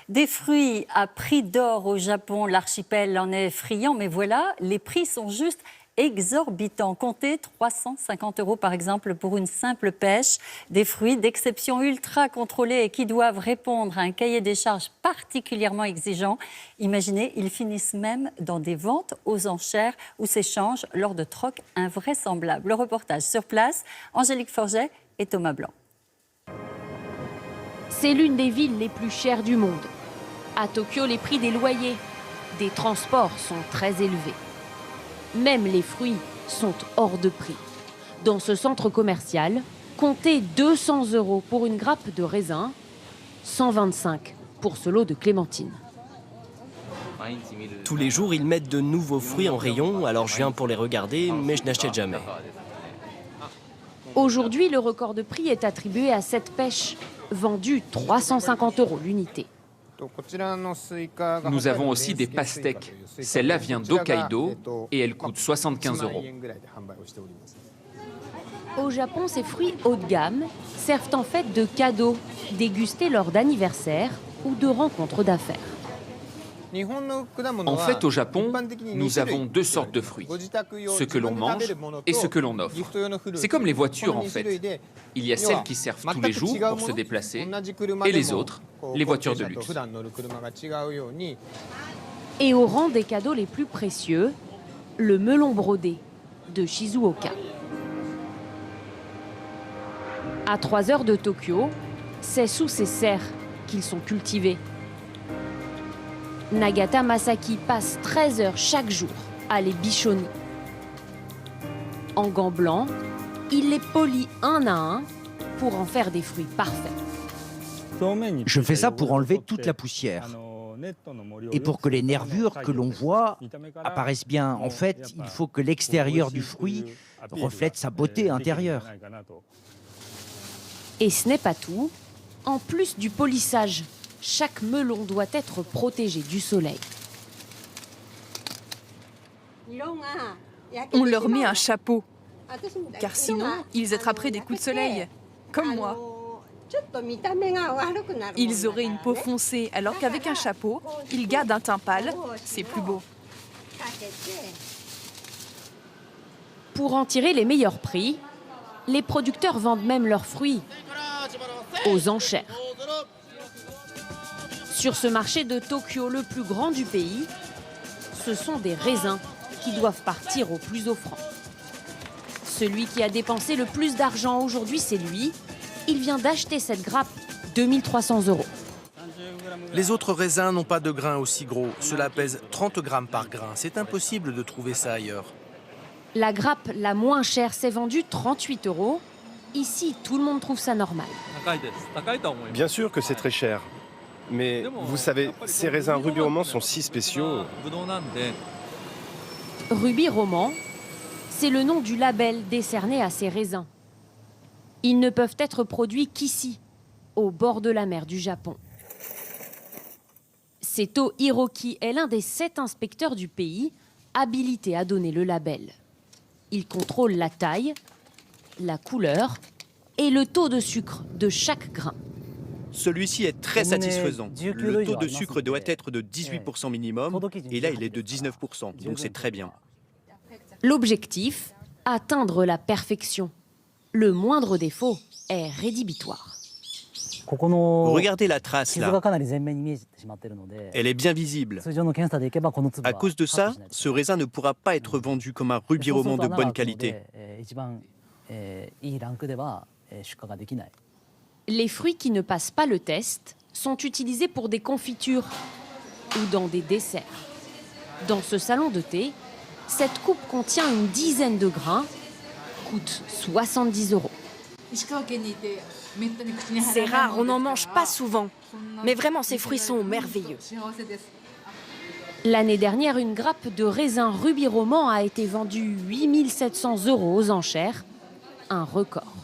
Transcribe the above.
Des fruits à prix d'or au Japon, l'archipel en est friand, mais voilà, les prix sont juste exorbitants. Comptez 350 € par exemple pour une simple pêche. Des fruits d'exception ultra contrôlés et qui doivent répondre à un cahier des charges particulièrement exigeant. Imaginez, ils finissent même dans des ventes aux enchères ou s'échangent lors de trocs invraisemblables. Le reportage sur place, Angélique Forget et Thomas Blanc. C'est l'une des villes les plus chères du monde. À Tokyo, les prix des loyers, des transports sont très élevés. Même les fruits sont hors de prix. Dans ce centre commercial, comptez 200 € pour une grappe de raisin, 125 pour ce lot de clémentines. Tous les jours, ils mettent de nouveaux fruits en rayon, alors je viens pour les regarder, mais je n'achète jamais. Aujourd'hui, le record de prix est attribué à cette pêche, vendue 350 € l'unité. Nous avons aussi des pastèques. Celle-là vient d'Hokkaido et elle coûte 75 €. Au Japon, ces fruits haut de gamme servent en fait de cadeaux, dégustés lors d'anniversaires ou de rencontres d'affaires. En fait, au Japon, nous avons deux sortes de fruits. Ce que l'on mange et ce que l'on offre. C'est comme les voitures en fait. Il y a celles qui servent tous les jours pour se déplacer et les autres, les voitures de luxe. Et au rang des cadeaux les plus précieux, le melon brodé de Shizuoka. À 3 heures de Tokyo, c'est sous ces serres qu'ils sont cultivés. Nagata Masaki passe 13 heures chaque jour à les bichonner. En gants blancs, il les polit un à un pour en faire des fruits parfaits. Je fais ça pour enlever toute la poussière et pour que les nervures que l'on voit apparaissent bien. En fait, il faut que l'extérieur du fruit reflète sa beauté intérieure. Et ce n'est pas tout. En plus du polissage, chaque melon doit être protégé du soleil. On leur met un chapeau, car sinon, ils attraperaient des coups de soleil, comme moi. Ils auraient une peau foncée, alors qu'avec un chapeau, ils gardent un teint pâle, c'est plus beau. Pour en tirer les meilleurs prix, les producteurs vendent même leurs fruits aux enchères. Sur ce marché de Tokyo, le plus grand du pays, ce sont des raisins qui doivent partir au plus offrant. Celui qui a dépensé le plus d'argent aujourd'hui, c'est lui. Il vient d'acheter cette grappe, 2300 €. Les autres raisins n'ont pas de grains aussi gros. Cela pèse 30 grammes par grain. C'est impossible de trouver ça ailleurs. La grappe la moins chère s'est vendue 38 €. Ici, tout le monde trouve ça normal. Bien sûr que c'est très cher. Mais vous savez, ces raisins Ruby Roman sont si spéciaux. Ruby Roman, c'est le nom du label décerné à ces raisins. Ils ne peuvent être produits qu'ici, au bord de la mer du Japon. Seto Hiroki est l'un des 7 inspecteurs du pays habilités à donner le label. Il contrôle la taille, la couleur et le taux de sucre de chaque grain. Celui-ci est très satisfaisant. Le taux de sucre doit être de 18% minimum et là il est de 19%, donc c'est très bien. L'objectif, atteindre la perfection. Le moindre défaut est rédhibitoire. Regardez la trace là. Elle est bien visible. À cause de ça, ce raisin ne pourra pas être vendu comme un Ruby Roman de bonne qualité. Les fruits qui ne passent pas le test sont utilisés pour des confitures ou dans des desserts. Dans ce salon de thé, cette coupe contient une dizaine de grains, coûte 70 €. C'est rare, on n'en mange pas souvent. Mais vraiment, ces fruits sont merveilleux. L'année dernière, une grappe de raisin Ruby Roman a été vendue 8 700 € aux enchères, un record.